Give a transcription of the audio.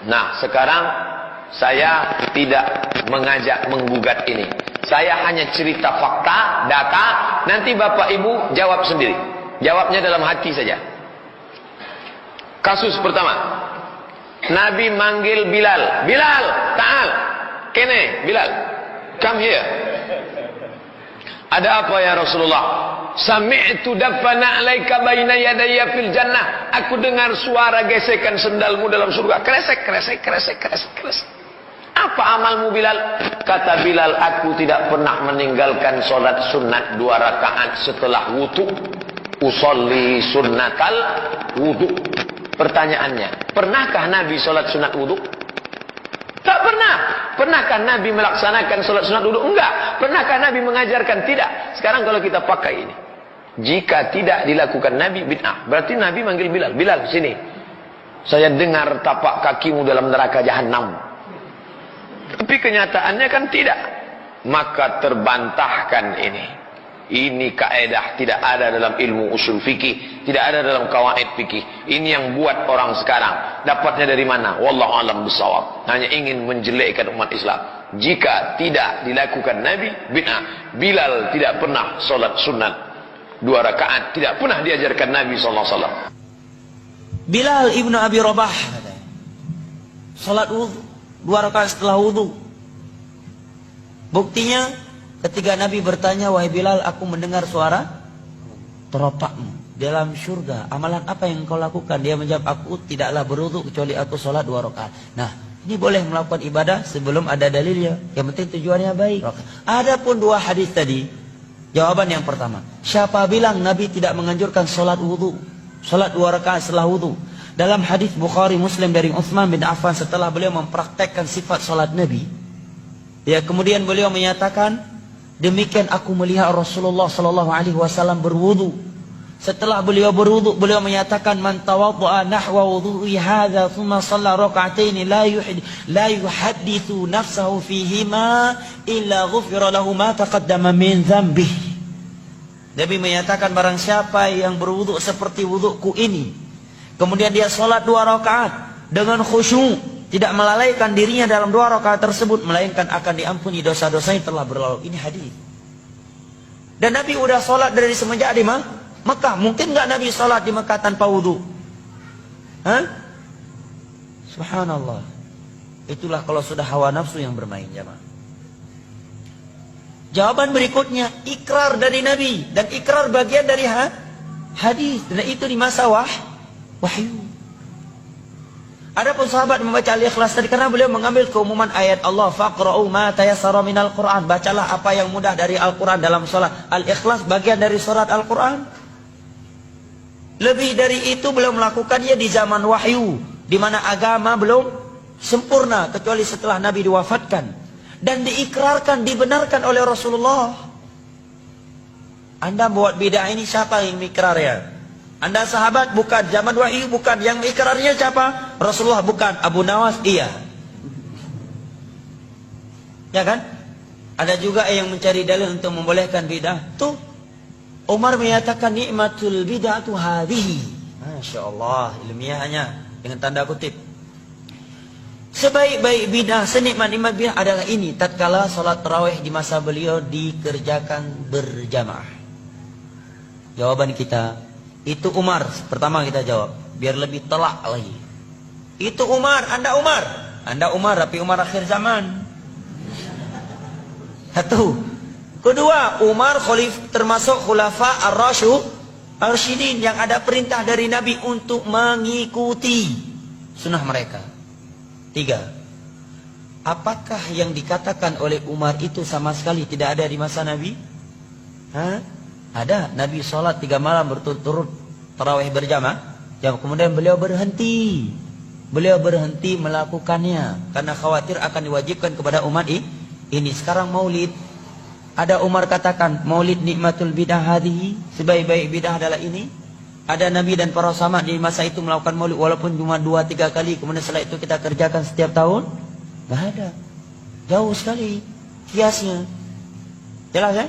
Nah, sekarang saya tidak mengajak menggugat ini. Saya hanya cerita fakta, data. Nanti Bapak Ibu jawab sendiri. Jawabnya dalam hati saja. Kasus pertama, Nabi manggil Bilal. Bilal, ta'al. Kene, Bilal. Come here. Ada apa ya Rasulullah? Sami'tu dafana alaika baina yadayya fil jannah. Aku dengar suara gesekan sendalmu dalam surga. Kresek, kresek, kresek, kresek, kresek. Apa amalmu Bilal? Kata Bilal, aku tidak pernah meninggalkan solat sunat 2 rakaat setelah wudu. Usolli sunnatal wudu. Pertanyaannya, pernahkah Nabi solat sunat wudu? Tak pernah. Pernahkah Nabi melaksanakan solat sunat wudu? Enggak. Pernahkah Nabi mengajarkan? Tidak. Sekarang kalau kita pakai ini, jika tidak dilakukan Nabi, bid'ah. Berarti Nabi manggil Bilal. Bilal, sini. Saya dengar tapak kakimu dalam neraka jahanam. Tapi kenyataannya kan tidak. Maka terbantahkan ini. Ini kaedah tidak ada dalam ilmu usul fikih, tidak ada dalam kawaid fikih. Ini yang buat orang sekarang. Dapatnya dari mana? Wallahu a'lam bishawab. Hanya ingin menjelekkan umat Islam. Jika tidak dilakukan Nabi, bid'ah. Bilal tidak pernah solat sunat 2 rakaat, tidak pernah diajarkan Nabi SAW. Bilal ibnu Abi Rabah solat wudu 2 rakaat setelah wudu. Buktinya ketika Nabi bertanya, wahai Bilal, aku mendengar suara teropakmu dalam surga. Amalan apa yang kau lakukan? Dia menjawab, aku tidaklah berwudu kecuali aku sholat 2 rakaat. Nah, ini boleh melakukan ibadah sebelum ada dalilnya. Yang penting tujuannya baik. Adapun 2 hadis tadi, jawaban yang pertama, siapa bilang Nabi tidak menganjurkan sholat wudu? Sholat 2 rakaat setelah wudu. Dalam hadis Bukhari Muslim dari Utsman bin Affan, setelah beliau mempraktekkan sifat sholat Nabi, ya kemudian beliau menyatakan, demikian aku melihat Rasulullah sallallahu alaihi wasallam berwudu. Setelah beliau berwudu, beliau menyatakan, man tawadda'a nahwa wudu'i hadza thumma shalla rak'atayn la yuhaddithu nafsahu fihima illa ghufira lahu ma taqaddama min dhanbihi. Nabi menyatakan, barang siapa yang berwudu seperti wuduku ini, kemudian dia sholat 2 rakaat dengan khusyuk, tidak melalaikan dirinya dalam 2 rakaat tersebut, melainkan akan diampuni dosa-dosa yang telah berlalu. Ini hadis. Dan Nabi udah sholat dari semenjak di Mekah. Mungkin nggak Nabi sholat di Mekah tanpa wudu? Hah? Subhanallah. Itulah kalau sudah hawa nafsu yang bermain, jamaah. Jawaban berikutnya, ikrar dari Nabi. Dan ikrar bagian dari hadis. Dan itu di masa wahyu. Adapun sahabat membaca Al-Ikhlas tadi karena beliau mengambil keumuman ayat Allah, faqra'u ma tayassara minal Qur'an. Bacalah apa yang mudah dari Al-Qur'an dalam salat. Al-Ikhlas bagian dari surat Al-Qur'an. Lebih dari itu beliau melakukannya di zaman wahyu, di mana agama belum sempurna kecuali setelah Nabi diwafatkan dan diikrarkan, dibenarkan oleh Rasulullah. Anda buat bid'ah ini, siapa yang ikrarnya? Anda sahabat? Bukan. Zaman wahyu? Bukan. Yang ikrarnya siapa? Rasulullah? Bukan. Abu Nawas? Iya. Ya kan? Ada juga yang mencari dalil untuk membolehkan bid'ah. Tuh, Umar menyatakan nikmatul bid'atu hadhihi. Masya Allah, ilmiahnya dengan tanda kutip. Sebaik-baik bid'ah, senikmat-nikmat bid'ah adalah ini, tatkala salat tarawih di masa beliau dikerjakan berjamaah. Jawaban kita, itu Umar. Pertama kita jawab, biar lebih telak lagi. Itu Umar, Anda Umar. Anda Umar, tapi Umar akhir zaman. Satu. Kedua, Umar termasuk khulafa ar-rasyidin yang ada perintah dari Nabi untuk mengikuti sunnah mereka. 3. Apakah yang dikatakan oleh Umar itu sama sekali tidak ada di masa Nabi? Hah? Ada. Nabi sholat 3 malam berturut-turut tarawih berjamaah. Kemudian beliau berhenti. Beliau berhenti melakukannya karena khawatir akan diwajibkan kepada umat ini. Sekarang maulid, ada Umar katakan maulid nikmatul bidah hadhihi, sebaik-baik bidah adalah ini. Ada Nabi dan para sahabat di masa itu melakukan maulid walaupun cuma 2-3 kali, kemudian setelah itu kita kerjakan setiap tahun? Nggak ada. Jauh sekali kiasnya. Jelas ya?